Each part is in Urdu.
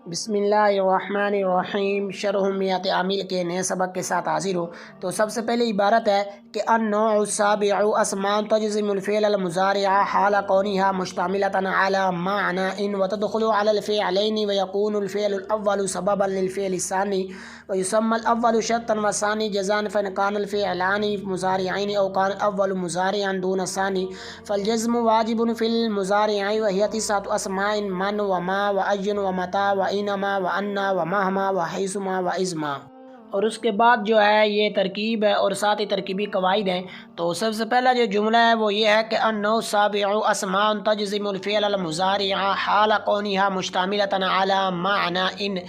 بسم اللہ الرحمن الرحیم شرح میات عامل کے نئے سبق کے ساتھ حاضر ہو۔ تو سب سے پہلے عبارت ہے کہ النوع السابع اسمان تجزم الفعل المضارع حال کونها مشتملة على معنى ان وتدخل على الفعلين ويكون الفعل الاول سببا للفعل الثاني ويسمى الاول شرطا والثاني جزاء فان كان الفعلان مضارعين او كان الاول مضارعا دون الثاني فالجزم واجب في المضارع وهي 9 اسماء من وما واي ومتى وانما وانا ومهما وحيثما واذما۔ اور اس کے بعد جو ہے یہ ترکیب ہے اور ساتھ ہی ترکیبی قواعد ہیں۔ تو سب سے پہلا جو جملہ ہے وہ یہ ہے کہ النوع السابع اسماء تجزم الفعل المضارع حال کونها مشتملة على معنى ان۔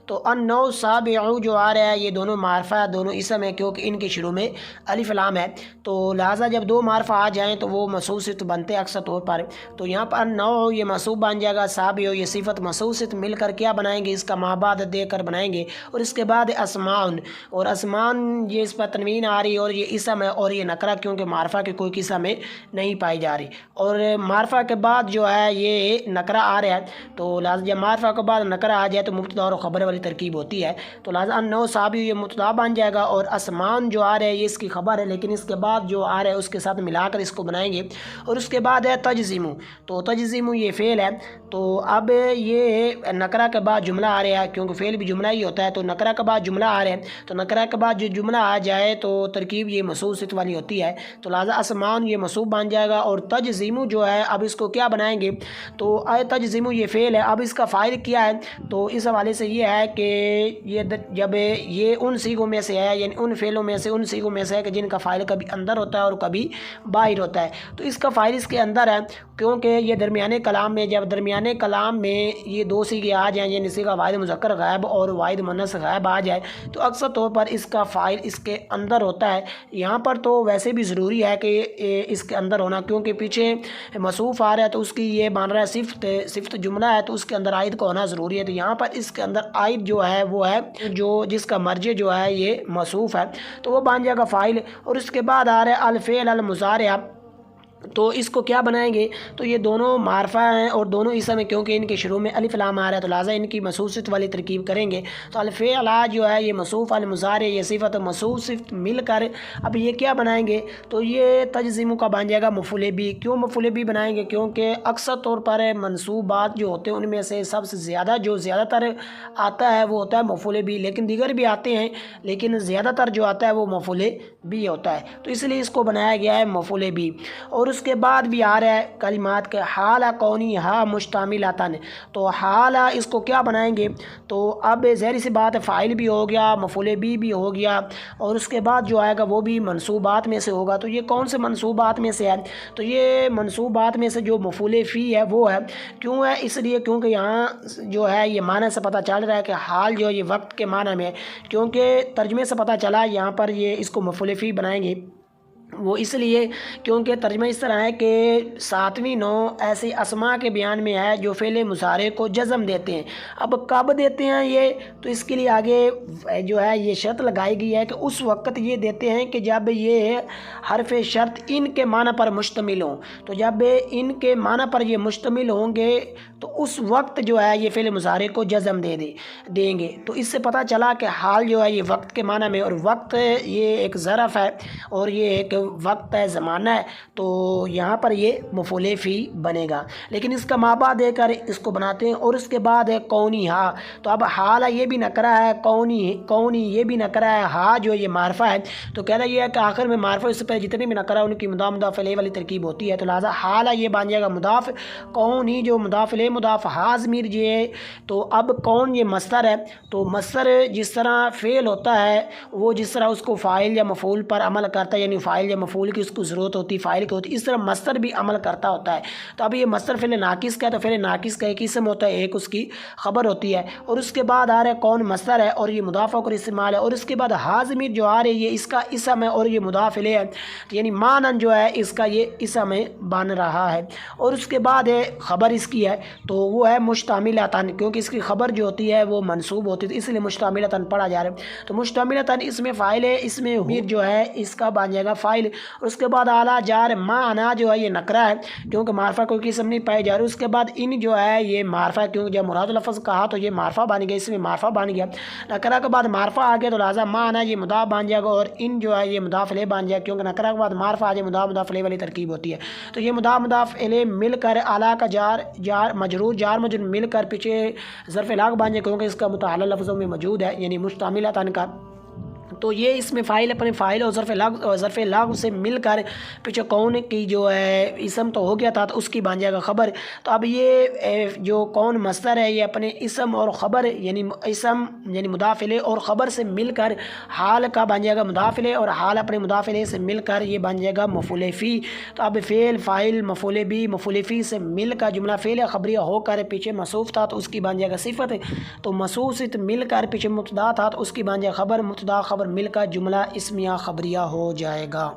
تو النوع السابع جو آ رہا ہے یہ دونوں معرفہ ہے، دونوں اسم ہے، کیونکہ ان کے شروع میں الف لام ہے، تو لہٰذا جب دو معرفہ آ جائیں تو وہ موصوف صفت بنتے ہیں اکثر طور پر۔ تو یہاں پر النوع یہ موصوف بن جائے گا، سابع یہ صفت، موصوف صفت مل کر کیا بنائیں گے، اس کا مابعد دے کر بنائیں گے، اور اس کے بعد اسماء، اور اسمان یہ اس پر تنوین آ رہی ہے اور یہ اسم ہے اور یہ نکرہ کیونکہ معرفہ کے کوئی قسم میں نہیں پائی جا رہی، اور معرفہ کے بعد جو ہے یہ نکرہ آ رہا ہے، تو لہٰذا جب معرفہ کے بعد نکرہ آ جائے تو مبتدا اور خبر والی ترکیب ہوتی ہے، تو لہٰذا النوع سابع یہ مبتدا بن جائے گا، اور اسمان جو آ رہے ہیں یہ اس کی خبر ہے، لیکن اس کے بعد جو آ رہا ہے اس کے ساتھ ملا کر اس کو بنائیں گے، اور اس کے بعد ہے تجزم۔ تو تجزم یہ فعل ہے، تو اب یہ نکرہ کے بعد جملہ آ رہا ہے، کیونکہ فعل بھی جملہ ہی ہوتا ہے، تو نکرہ کے بعد جملہ آ رہا ہے، تو نکرہ کے بعد جو جملہ آ جائے تو ترکیب یہ موصوف صفت والی ہوتی ہے، تو لہٰذا اسمان یہ موصوف بن جائے گا، اور تجزم جو ہے اب اس کو کیا بنائیں گے، تو تجزم یہ فعل ہے، اب اس کا فاعل کیا ہے، تو اس حوالے سے یہ ہے کہ یہ جب یہ ان صیغوں میں سے ہے، یعنی ان فعلوں میں سے، ان صیغوں میں سے ہے کہ جن کا فاعل کبھی اندر ہوتا ہے اور کبھی باہر ہوتا ہے، تو اس کا فاعل اس کے اندر ہے، کیونکہ یہ درمیانے کلام میں، جب درمیانے کلام میں یہ دو صیغے آ جائیں، یعنی صیغہ واحد مذکر غائب اور واحد مؤنث غائب آ جائے، تو اکثر طور پر اس کا فاعل اس کے اندر ہوتا ہے۔ یہاں پر تو ویسے بھی ضروری ہے کہ اس کے اندر ہونا، کیونکہ پیچھے موصوف آ رہا ہے تو اس کی یہ مان رہا ہے صفت جملہ ہے، تو اس کے اندر عائد کا ہونا ضروری ہے، تو یہاں پر اس کے اندر عائد جو ہے وہ ہے جو جس کا مرجع جو ہے یہ موصوف ہے، تو وہ بن جائے گا فاعل، اور اس کے بعد آ رہا ہے الفعل المضارع، تو اس کو کیا بنائیں گے، تو یہ دونوں معرفہ ہیں اور دونوں اسم ہیں، کیونکہ ان کے شروع میں الف لام آ رہا ہے، تو لہٰذا ان کی موصوف صفت والی ترکیب کریں گے، تو الفعل جو ہے یہ موصوف، المضارع یہ صفت، موصوف صفت مل کر اب یہ کیا بنائیں گے، تو یہ تجزم کا بن جائے گا مفعول بھی۔ کیوں مفعول بھی بنائیں گے، کیونکہ اکثر طور پر منصوبات جو ہوتے ہیں ان میں سے سب سے زیادہ جو زیادہ تر آتا ہے وہ ہوتا ہے مفعول بھی، لیکن دیگر بھی آتے ہیں، لیکن زیادہ تر جو آتا ہے وہ مفعول بھی ہوتا ہے، تو اس لیے اس کو بنایا گیا ہے مفعول بھی۔ اور اس کے بعد بھی آ رہا ہے کلمات کے حال کونها مشتملۃ، تو حال اس کو کیا بنائیں گے، تو اب ظاہر سی بات ہے فاعل بھی ہو گیا، مفعول بھی ہو گیا، اور اس کے بعد جو آئے گا وہ بھی منصوبات میں سے ہوگا، تو یہ کون سے منصوبات میں سے ہے، تو یہ منصوبات میں سے جو مفعول فی ہے وہ ہے، کیوں ہے، اس لیے کیونکہ یہاں جو ہے یہ معنی سے پتہ چل رہا ہے کہ حال جو ہے یہ وقت کے معنی میں ہے، کیونکہ ترجمے سے پتہ چلا یہاں پر یہ اس کو مفعول فی بنائیں گے، وہ اس لیے کیونکہ ترجمہ اس طرح ہے کہ 7ویں نوع ایسی اسماء کے بیان میں ہے جو فعل مضارع کو جزم دیتے ہیں۔ اب کب دیتے ہیں یہ، تو اس کے لیے آگے جو ہے یہ شرط لگائی گئی ہے کہ اس وقت یہ دیتے ہیں کہ جب یہ حرف شرط ان کے معنی پر مشتمل ہوں، تو جب ان کے معنی پر یہ مشتمل ہوں گے تو اس وقت جو ہے یہ فعل مضارع کو جزم دیں گے، تو اس سے پتہ چلا کہ حال جو ہے یہ وقت کے معنی میں، اور وقت یہ ایک ظرف ہے اور یہ ایک وقت ہے، زمانہ ہے، تو یہاں پر یہ مفعول فی بنے گا، لیکن اس کا مابعد دے کر اس کو بناتے ہیں۔ اور اس کے بعد ہے کونها، تو اب حال یہ بھی نکرہ ہے، کونی یہ بھی نکرہ ہے، ہا جو یہ معرفہ ہے، تو کہنا یہ ہے کہ آخر میں معرفہ اس سے پہلے جتنے بھی نکرہ ان کی مضاف الیہ والی ترکیب ہوتی ہے، تو لہٰذا حال یہ بن جائے گا مضاف، کونی جو مضاف الیہ مضاف ہا ضمیر یہ، تو اب کون یہ مصدر ہے، تو مصدر جس طرح فعل ہوتا ہے وہ جس طرح اس کو فاعل یا مفعول پر عمل کرتا ہے، یعنی فاعل یا مفعول کی اس کو ضرورت ہوتی ہے، فاعل کی ہوتی ہے، اس طرح مصدر بھی عمل کرتا ہوتا ہے، تو اب یہ مصدر فعل ناقص کا ہے، تو فعل ناقص کا ایک اسم ہوتا ہے، ایک اس کی خبر ہوتی ہے، اور اس کے بعد آ رہا ہے کون مصدر ہے اور یہ مضاف ہو کر استعمال ہے، اور اس کے بعد ہا ضمیر جو آ رہی ہے یہ اس کا اسم ہے اور یہ مضاف الیہ ہے، یعنی مانن جو ہے اس کا یہ اسم بن رہا ہے، اور اس کے بعد ہے خبر اس کی ہے، تو وہ ہے مشتملتاً، کیونکہ اس کی خبر جو ہوتی ہے وہ منصوب ہوتی ہے، اس لیے مشتملتاً پڑھا جا رہا ہے۔ تو مشتملتاً اس میں فاعل ہے، اس میں ضمیر جو ہے اس کا بن جائے گا فاعل۔ اور اس کے بعد اعلیٰ جار معنا جو ہے یہ نکرہ ہے، کیونکہ معرفہ کوئی قسم نہیں پائی جا رہی۔ اس کے بعد ان جو ہے یہ معرفہ ہے، کیونکہ جب مراد لفظ کہا تو یہ معرفہ بن گیا، اس میں معرفہ بن گیا۔ نکرہ کے بعد معرفہ آ گیا تو لہٰذا معنا یہ مضاف بن جائے گا، اور ان جو ہے یہ مضاف الیہ بن جائے گا، کیونکہ نکرہ کے بعد معرفہ آ جائے مضاف الیہ والی ترکیب ہوتی ہے۔ تو یہ مضاف الیہ مل کر اعلیٰ کا جار مجرور مل کر پیچھے ظرف لاغ بن جائے، کیونکہ اس کا متعلق لفظوں میں موجود ہے، یعنی مشتملتاً کا۔ تو یہ اس میں فاعل اپنے فاعل اور ظرف لاغ سے مل کر پیچھے کون کی جو ہے اسم تو ہو گیا تھا، تو اس کی بن جائے گا خبر۔ تو اب یہ جو کون مصدر ہے یہ اپنے اسم اور خبر یعنی اسم یعنی مضاف الیہ اور خبر سے مل کر حال کا بن جائے گا مضاف الیہ، اور حال اپنے مضاف الیہ سے مل کر یہ بن جائے گا مفعول فی۔ تو اب فعل فاعل مفعول بھی مفعول فی سے مل کر جملہ فعل خبریہ ہو کر پیچھے موصوف تھا تو اس کی بن جائے گا صفت، تو موصوف سے مل کر پیچھے مبتدا تھا تو اس کی بن جائے گا خبر، مبتدا خبر مل کر جملہ اسمیہ خبریہ ہو جائے گا۔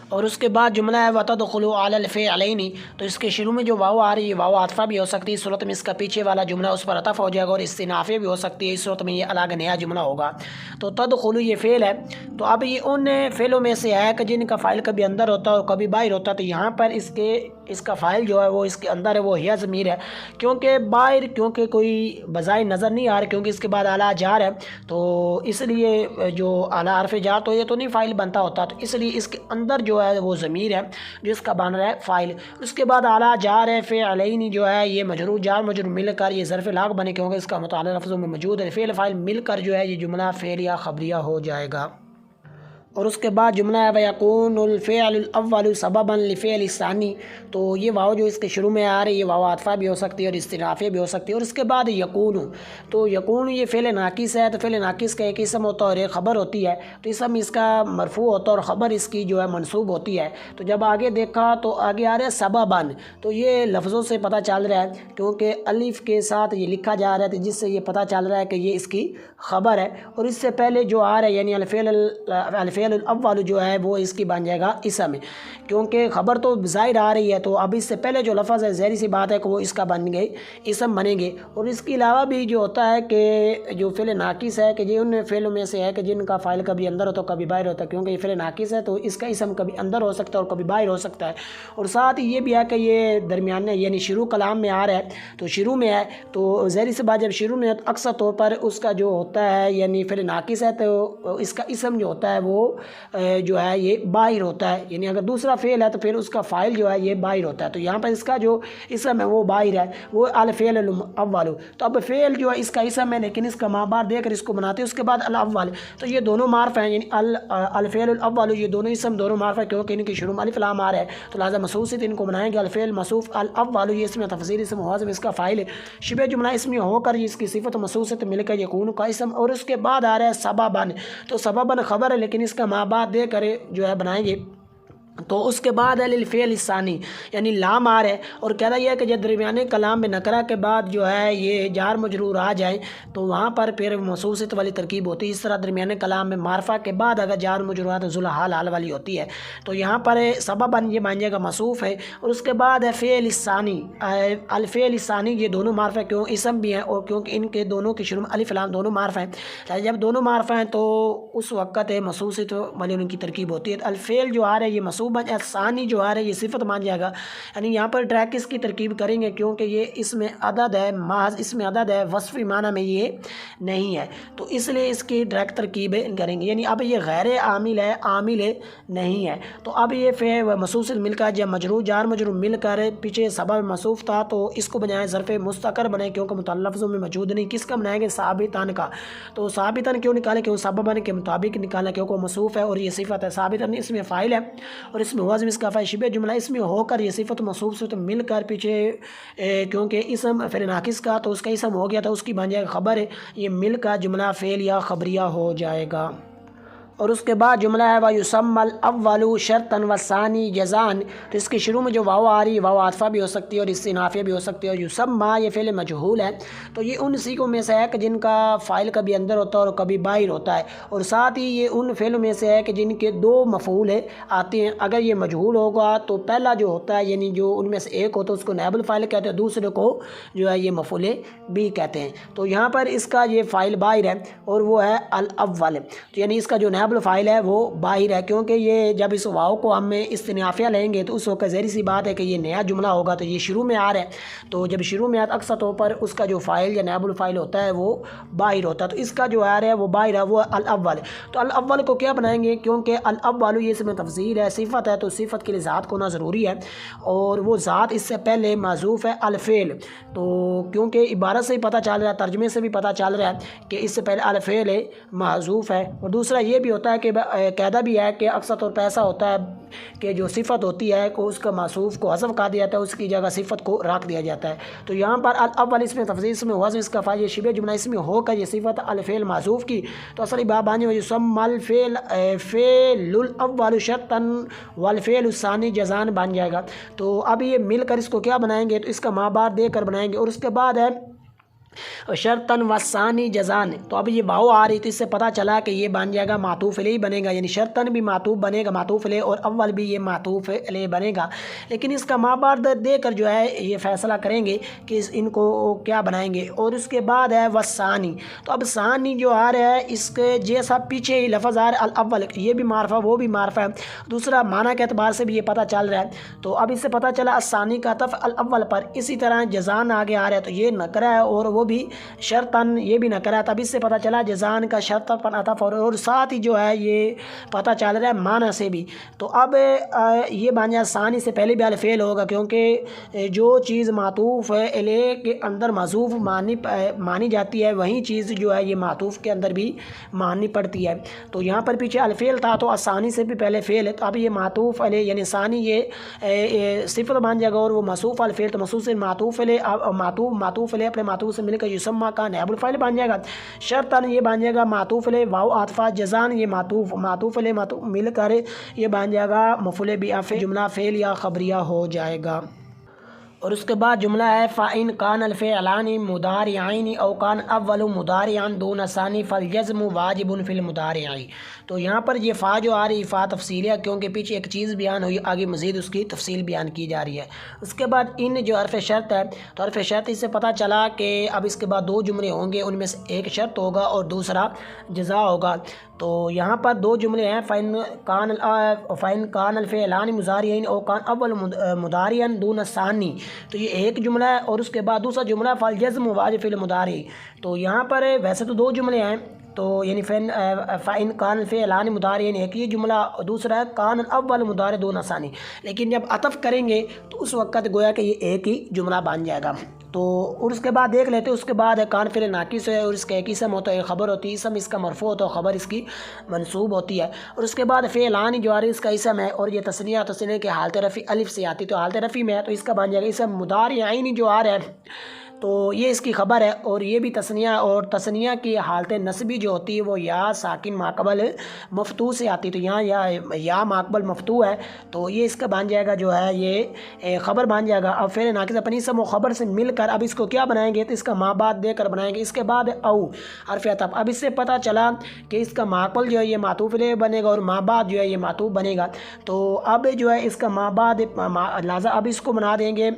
اور اس کے بعد جملہ ہے وَتَدْخُلُوا عَلَى الْفِعْلَيْنِ، تو اس کے شروع میں جو واو آ رہی ہے واو عاطفہ بھی ہو سکتی ہے، اس صورت میں اس کا پیچھے والا جملہ اس پر عطف ہو جائے گا، اور استئنافیہ بھی ہو سکتی ہے، اس صورت میں یہ الگ نیا جملہ ہوگا۔ تو تدخلوا یہ فعل ہے، تو اب یہ ان فعلوں میں سے ہے کہ جن کا فاعل کبھی اندر ہوتا ہے اور کبھی باہر ہوتا ہے، تو یہاں پر اس کا فاعل جو ہے وہ اس کے اندر ہے، وہ ہی ضمیر ہے، کیونکہ باہر کیونکہ کوئی بظاہر نظر نہیں آ رہا، کیونکہ اس کے بعد اعلیٰ جار ہے، تو اس لیے جو اعلیٰ حرف جار تو یہ تو نہیں فاعل بنتا ہوتا، تو اس لیے اس کے اندر جو ہے وہ ضمیر ہے جو اس کا بن رہا ہے فاعل۔ اس کے بعد اعلیٰ جار ہے فعلین جو ہے یہ مجرور جار مجرور مل کر یہ ظرف لاغ بنے، کیونکہ اس کا متعلق لفظوں میں موجود ہے، فعل فاعل مل کر جو ہے یہ جملہ فعلیہ خبریہ ہو جائے گا۔ اور اس کے بعد جملہ ہے وَيَكُونُ الْفِعْلُ الْأَوَّلُ سَبَبًا لِفِعْلِ الثَّانِي، تو یہ واو جو اس کے شروع میں آ رہی ہے یہ واو عاطفہ بھی ہو سکتی ہے اور استئنافیہ بھی ہو سکتی ہے۔ اور اس کے بعد یکون، تو یکون یہ فعل ناقص ہے، تو فعل ناقص کا ایک اسم ہوتا ہے اور ایک خبر ہوتی ہے، تو اسم اس کا مرفوع ہوتا ہے اور خبر اس کی جو ہے منصوب ہوتی ہے۔ تو جب آگے دیکھا تو آگے آ رہا ہے سبباً، تو یہ لفظوں سے پتہ چل رہا ہے، کیونکہ الف کے ساتھ یہ لکھا جا رہا ہے، جس سے یہ پتہ چل رہا ہے کہ یہ اس کی خبر ہے۔ اور اس سے پہلے جو آ رہا ہے یعنی الفعل الاول جو ہے وہ اس کی بن جائے گا اسم، کیونکہ خبر تو ظاہر آ رہی ہے، تو اب اس سے پہلے جو لفظ ہے ظاہری سی بات ہے کہ وہ اس کا بن گئے اسم بنیں گے۔ اور اس کے علاوہ بھی جو ہوتا ہے کہ جو فعل ناقص ہے کہ یہ ان فعلوں میں سے ہے کہ جن کا فاعل کبھی اندر ہوتا ہے کبھی باہر ہوتا ہے، کیونکہ یہ فعل ناقص ہے تو اس کا اسم کبھی اندر ہو سکتا ہے اور کبھی باہر ہو سکتا ہے۔ اور ساتھ ہی یہ بھی ہے کہ یہ درمیان یعنی شروع کلام میں آ رہا ہے، تو شروع میں ہے تو ظاہری سی بات جب شروع میں اکثر طور پر اس کا جو ہوتا ہے یعنی فعل ناقص ہے تو اس کا اسم جو ہوتا ہے وہ جو ہے یہ باہر ہوتا ہے، یعنی اگر دوسرا فعل ہے تو پھر اس کا فاعل جو ہے یہ باہر ہوتا ہے، تو یہاں پر اس کا جو اسم ہے وہ باہر ہے، وہ الفعل الاول۔ تو اب فعل جو ہے اس کا اسم ہے لیکن اس کا ماں بعد دے کر اس کو بناتے ہیں، اس کے بعد الاول، تو یہ دونوں معرف ہیں، یعنی الفعل الاول یہ دونوں اسم دونوں معرف ہیں، کیونکہ ان کی شروع میں الف لام آ رہا ہے، تو لہٰذا مصوف سے ان کو بنائیں گے الفعل مصوف الاول، یہ اس میں تفصیل اسم حاضر اس کا فاعل ہے، شبہ جملہ اسمی ہو کر اس کی صفت مصوف سے مل کر یکون کا اسم۔ اور اس کے بعد آ رہا ہے سبباً، تو سبباً خبر ہے لیکن اس کا ماں بعد دے کر جو ہے بنائیں گے، تو اس کے بعد ہے للفعل الثانی یعنی لام آ رہا ہے، اور کہہ رہا یہ ہے کہ جب درمیانے کلام میں نکرہ کے بعد جو ہے یہ جار مجرور آ جائیں تو وہاں پر پھر موصوف والی ترکیب ہوتی ہے، اس طرح درمیانے کلام میں معرفہ کے بعد اگر جار مجرور آ تو ذوالحال حال والی ہوتی ہے، تو یہاں پر سبباً یہ مان جائے گا موصوف ہے۔ اور اس کے بعد ہے فعل الثانی، الفعل الثانی یہ دونوں معرف ہے، کیوں اسم بھی ہیں اور کیونکہ ان کے دونوں کی شروع میں الف لام دونوں معرف ہیں، جب دونوں معرف ہیں تو اس وقت موصوف والی ان کی ترکیب ہوتی ہے۔ الفعل جو آ رہا ہے یہ ثانی جو آ رہا ہے یہ صفت مان جائے گا، یعنی یہاں پر ٹریکس کی ترکیب کریں گے کیونکہ یہ اس میں عدد ہے، محض اس میں عدد ہے، وصفی معنی میں یہ نہیں ہے، تو اس لیے اس کی ڈائریکٹ ترکیب کریں گے، یعنی اب یہ غیر عامل ہے، عامل نہیں ہے، تو اب یہ موصوف سے مل کر جب مجرور جار مجرور مل کر پیچھے سبب موصوف تھا تو اس کو بنائیں ظرف مستقر بنائیں، کیونکہ متعلق لفظوں میں موجود نہیں، کس کا بنائیں گے ثابتاً کا، تو ثابتاً کیوں نکالیں، کیوں سبباً کے مطابق نکالنا، کیونکہ موصوف ہے اور یہ صفت ہے، ثابتاً اس میں فاعل ہے اور اس میں اس کا فاعل شبہ جملہ اس میں ہو کر یہ صفت موصوف سے مل کر پیچھے کیونکہ اسم فعل ناقص کا تو اس کا اسم ہو گیا تھا، اس کی بن جائے گا خبر ہے، یہ مل کر جملہ فعلیہ خبریہ ہو جائے گا۔ اور اس کے بعد جملہ ہے وَيُسَمَّ الْأَوَّلُ شَرْطًا وَالثَّانِي جَزَاءً، تو اس کے شروع میں جو واو آ رہی ہے واو عاطفہ بھی ہو سکتی ہے اور استئنافیہ بھی ہو سکتی ہے، اور یسمّا یہ فعل مجہول ہے، تو یہ ان سیغوں میں سے ہے کہ جن کا فاعل کبھی اندر ہوتا ہے اور کبھی باہر ہوتا ہے، اور ساتھ ہی یہ ان فعلوں میں سے ہے کہ جن کے دو مفعول آتے ہیں۔ اگر یہ مجہول ہوگا تو پہلا جو ہوتا ہے یعنی جو ان میں سے ایک ہوتا ہے اس کو نائب الفاعل کہتے ہیں، دوسرے کو جو ہے یہ مفعول بھی کہتے ہیں۔ تو یہاں پر اس کا یہ فاعل باہر ہے اور وہ ہے الاول، تو یعنی اس کا جو نائب الفاعل ہے وہ باہر ہے، کیونکہ یہ جب اس واو کو ہم استنافیہ لیں گے تو اس وقت ظاہر سی بات ہے کہ یہ نیا جملہ ہوگا، تو یہ شروع میں آ رہا ہے، تو جب شروع میں آتا اکثر طور پر اس کا جو فاعل یا نائب الفاعل ہوتا ہے وہ باہر ہوتا ہے، تو اس کا جو آ رہا ہے وہ باہر ہے، وہ الاول۔ تو الاول کو کیا بنائیں گے؟ کیونکہ الاول یہ اسم تفضیل ہے، صفت ہے، تو صفت کے لیے ذات ہونا ضروری ہے، اور وہ ذات اس سے پہلے معذوف ہے الفعل، تو کیونکہ عبارت سے ہی پتہ چل رہا ہے، ترجمے سے بھی پتہ چل رہا ہے کہ اس سے پہلے الفعل معذوف ہے۔ اور دوسرا یہ بھی ہوتا ہے کہ قاعدہ بھی ہے کہ اکثر طور پر ایسا ہوتا ہے کہ جو صفت ہوتی ہے کہ اس کا موصوف کو حذف کر دیا جاتا ہے، اس کی جگہ صفت کو رکھ دیا جاتا ہے، تو یہاں پر الاول اس میں تفضیل اس میں وزن اس کا فاعل یہ شبہ جملہ اس میں ہو کر یہ صفت الفعل معذوف کی، تو اصلی باب بانی یسمى الفعل فعل الاول شرطا والفعل الثانی جزاء بن جائے گا۔ تو اب یہ مل کر اس کو کیا بنائیں گے؟ تو اس کا ماں بار دے کر بنائیں گے، اور اس کے بعد ہے شرطاً والثانی جزان، تو اب یہ واو آ رہی تو اس سے پتہ چلا کہ یہ بن جائے گا معطوف علیہ بنے گا، یعنی شرطاً بھی معطوف بنے گا معطوف علیہ، اور اول بھی یہ معطوف علیہ بنے گا، لیکن اس کا ماں بار دے کر جو ہے یہ فیصلہ کریں گے کہ ان کو کیا بنائیں گے۔ اور اس کے بعد ہے والثانی، تو اب ثانی جو آ رہا ہے اس کے جیسا پیچھے ہی لفظ آ رہا ہے الاول، یہ بھی معرفہ وہ بھی معرفہ ہے، دوسرا معنی کے اعتبار سے بھی یہ پتہ چل رہا ہے، تو اب اس سے پتہ چلا الثانی کا عطف الاول پر، اسی طرح جزان آگے آ رہا ہے تو یہ نکرہ ہے اور وہ بھی شرطاً یہ بھی نہ کرا، تب اس سے پتہ چلا جزان کا شرط پر عطف، اور ساتھ ہی جو ہے یہ پتہ چل رہا ہے معنی سے بھی، تو اب یہ بن جائے ثانی سے پہلے بھی الفعل ہوگا، کیونکہ جو چیز معطوف علیہ کے اندر معذوف مانی جاتی ہے وہیں چیز جو ہے یہ معطوف کے اندر بھی مانی پڑتی ہے، تو یہاں پر پیچھے الفعل تھا تو ثانی سے بھی پہلے فعل ہے، تو اب یہ معطوف علیہ یعنی ثانی یہ صفت بن جائے گا، اور وہ موصوف الفعل تو موصوف سے معطوف علیہ معطوف علیہ اپنے معطوف سے مل کر یسمى کا نائب الفاعل بن جائے گا، شرطاً یہ بن جائے گا معطوف علیہ واو عاطفہ، جزان یہ معطوف علیہ مل کر یہ بن جائے گا مفعول به، جملہ فعل یا خبریہ ہو جائے گا۔ اور اس کے بعد جملہ ہے فَإِنْ كَانَ الْفِعْلَانِ مُضَارِعَيْنِ أَوْ كَانَ الْأَوَّلُ مُضَارِعًا دُونَ الثَّانِي فَالْجَزْمُ وَاجِبٌ فِي الْمُضَارِعِ، تو یہاں پر یہ فا جو آ رہی فا تفصیلی ہے، کیونکہ پیچھے ایک چیز بیان ہوئی آگے مزید اس کی تفصیل بیان کی جا رہی ہے۔ اس کے بعد ان جو حرف شرط ہے، تو حرف شرط اس سے پتہ چلا کہ اب اس کے بعد دو جملے ہوں گے، ان میں سے ایک شرط ہوگا اور دوسرا جزا ہوگا، تو یہاں پر دو جملے ہیں فَإِنْ كَانَ الْفِعْلَانِ مُضَارِعَيْنِ أَوْ كَانَ الْأَوَّلُ مُضَارِعًا دُونَ الثَّانِي، تو یہ ایک جملہ ہے، اور اس کے بعد دوسرا جملہ فَالْجَزْمُ وَاجِبٌ فِي الْمُضَارِعِ، تو یہاں پر ویسے تو دو جملے ہیں، تو یعنی فَإِنْ كَانَ الْفِعْلَانِ مُضَارِعَيْنِ ایک یہ جملہ، دوسرا ہے كَانَ الْأَوَّلُ مُضَارِعًا دُونَ الثَّانِي، لیکن جب عطف کریں گے تو اس وقت گویا کہ یہ ایک ہی جملہ بن جائے گا۔ تو اور اس کے بعد دیکھ لیتے ہیں، اس کے بعد کان فعل ناقص ہے اور اس کا ایک اسم ہوتا ہے خبر ہوتی ہے، اسم اس کا مرفوع ہوتا ہے، خبر اس کی منصوب ہوتی ہے، اور اس کے بعد فعلان جو آ رہی ہے اس کا اسم ہے، اور یہ تثنیہ کی حالت رفع الف سے آتی ہے، تو حالت رفع میں ہے تو اس کا بن جائے گا اسم مضارعین جو آ رہا ہے، تو یہ اس کی خبر ہے، اور یہ بھی تثنیہ، اور تثنیہ کی حالت نصبی جو ہوتی ہے وہ یا ساکن ماقبل مفتوح سے آتی ہے، تو یہاں یا ماقبل مفتوح ہے، تو یہ اس کا بن جائے گا جو ہے یہ خبر بن جائے گا۔ اب فعل ناقص اپنی اسم و خبر سے مل کر اب اس کو کیا بنائیں گے؟ تو اس کا ماں بعد دے کر بنائیں گے، اس کے بعد او حرف عطف، اب اس سے پتہ چلا کہ اس کا ماقبل جو ہے یہ معطوف علیہ بنے گا اور ماں بعد جو ہے یہ معطوف بنے گا، تو اب جو ہے اس کا ماں بعد لہٰذا اب اس کو بنا دیں گے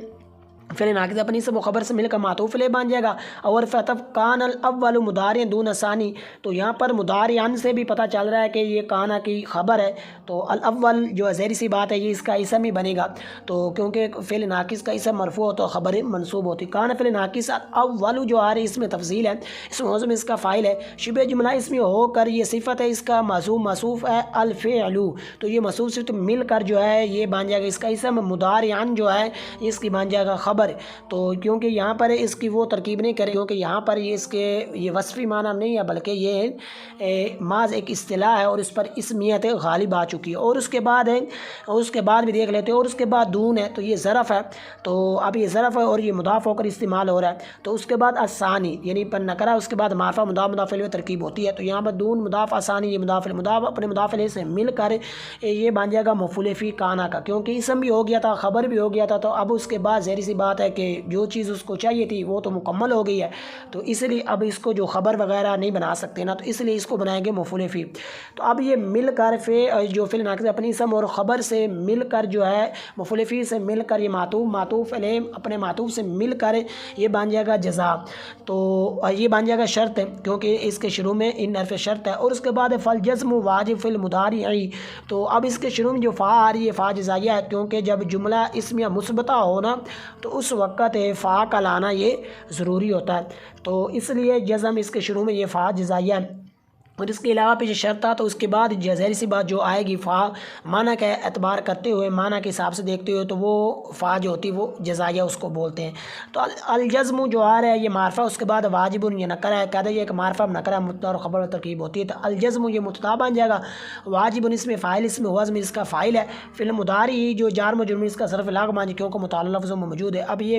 فعل ناقص اپنی اسم و خبر سے مل کر معطوف علیہ بن جائے گا، اور عطف کان الاول مضارع دون الثانی، تو یہاں پر مضارعن سے بھی پتہ چل رہا ہے کہ یہ کانا کی خبر ہے، تو الاول جو ظاہر سی بات ہے یہ اس کا اسم ہی بنے گا، تو کیونکہ فعل ناقص کا اسم مرفوع ہوتا ہے خبر منصوب ہوتی، کان فعل ناقص الاول جو آ رہی ہے اس میں تفضیل ہے، اس موضوع میں اس کا فاعل ہے، شبہ جملہ اس میں ہو کر یہ صفت ہے، اس کا موصوف ہے الفعل، تو یہ موصوف صفت مل کر جو ہے یہ بن جائے گا اس کا اسم، مضارعن جو ہے اس کی بن جائے گا خبر، خبر، تو کیونکہ یہاں پر اس کی وہ ترکیب نہیں کرے، کیونکہ یہاں پر یہ وصفی معنی نہیں ہے بلکہ یہ محض ایک اصطلاح ہے اور اس پر اسمیت غالب آ چکی ہے۔ اور اس کے بعد بھی دیکھ لیتے ہیں، اور اس کے بعد دون ہے تو یہ ظرف ہے، تو اب یہ ظرف ہے اور یہ مضاف ہو کر استعمال ہو رہا ہے، تو اس کے بعد الثانی یعنی پر نکرہ، اس کے بعد معرفہ مضاف مضاف الیہ ترکیب ہوتی ہے، تو یہاں پر دون مضاف الثانی یہ مضاف اپنے مضاف الیہ سے مل کر یہ بن جائے گا مفعول فی کانا کا، کیونکہ اسم بھی ہو گیا تھا، خبر بھی ہو گیا تھا، تو اب اس کے بعد ظاہر سی بات ہے کہ جو چیز اس کو چاہیے تھی وہ تو مکمل ہو گئی ہے، تو اس لیے اب اس کو جو خبر وغیرہ نہیں بنا سکتے نا، تو اس لیے اس کو بنائیں گے مفعول فی۔ تو اب یہ مل کر جو فعل ناقص اپنی اسم اور خبر سے مل کر جو ہے مفعول فی سے مل کر یہ معطوف علیہ اپنے معطوف سے مل کر یہ بن جائے گا جزا، تو یہ بن جائے گا شرط، کیونکہ اس کے شروع میں ان حرف شرط ہے۔ اور اس کے بعد فالجزم واجب فی المضارع، تو اب اس کے شروع میں جو فا آ رہی ہے فا جزائیہ ہے، کیونکہ جب جملہ اسمیہ مثبتہ ہونا تو اس وقت فا کا لانا یہ ضروری ہوتا ہے، تو اس لیے جزم اس کے شروع میں یہ فا جزائیہ ہے۔ اور اس کے علاوہ پیچھے شرط تھا، تو اس کے بعد ظاہر سی بات جو آئے گی فا معنی کا اعتبار کرتے ہوئے، معنی کے حساب سے دیکھتے ہوئے، تو وہ فا جو ہوتی ہے وہ جزائیہ اس کو بولتے ہیں۔ تو الجزم جو آ رہا ہے یہ معرفہ، اس کے بعد واجب یہ نکرہ ہے، کہتے ہیں کہ معرفہ نکرہ مبتدا اور خبر ترکیب ہوتی ہے، تو الجزم یہ مبتدا بن جائے گا، واجب اس میں فاعل اس میں ہوا اس کا فاعل ہے، فعل مضارع جو جار مجرور اس کا ظرف لاغ مان کیونکہ متعلق لفظوں میں موجود ہے۔ اب یہ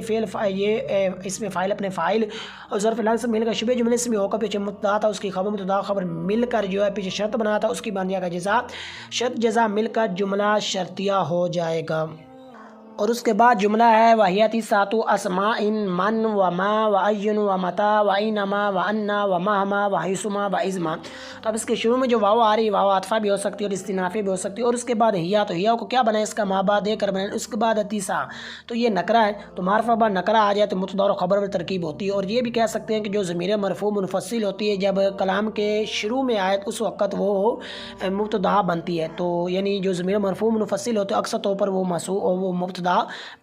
اس میں فاعل اپنے فاعل اور ظرف لاغ سے مل کر شبہ جملے سے میں ہو کر پیچھے مبتدا تھا، اس کی خبر مبتدا خبر مل کر جو ہے پیچھے شرط بنا تھا، اس کی بن جائے گا جزا، شرط جزا مل کر جملہ شرطیہ ہو جائے گا۔ اور اس کے بعد جملہ ہے وحیاتی ساتو اسماء من و ما و عین و متا و اینما و انا و مہما و حیثما و ازما، تو اب اس کے شروع میں جو واو آ رہی ہے واو عطفہ بھی ہو سکتی ہے اور استنافی بھی ہو سکتی ہے، اور اس کے بعد ہیا، تو ہیا کو کیا بنائے اس کا مابعد دے کر بنائے، اس کے بعد تیسا تو یہ نکرہ ہے، تو معرفہ بعد نکرہ آ جائے تو مبتدا اور خبر میں ترکیب ہوتی ہے۔ اور یہ بھی کہہ سکتے ہیں کہ جو ضمیر مرفوع منفصل ہوتی ہے جب کلام کے شروع میں آئے تو اس وقت وہ مبتدا بنتی ہے، تو یعنی جو ضمیر مرفوع منفصل ہوتے ہیں اکثر طور پر وہ مبتدا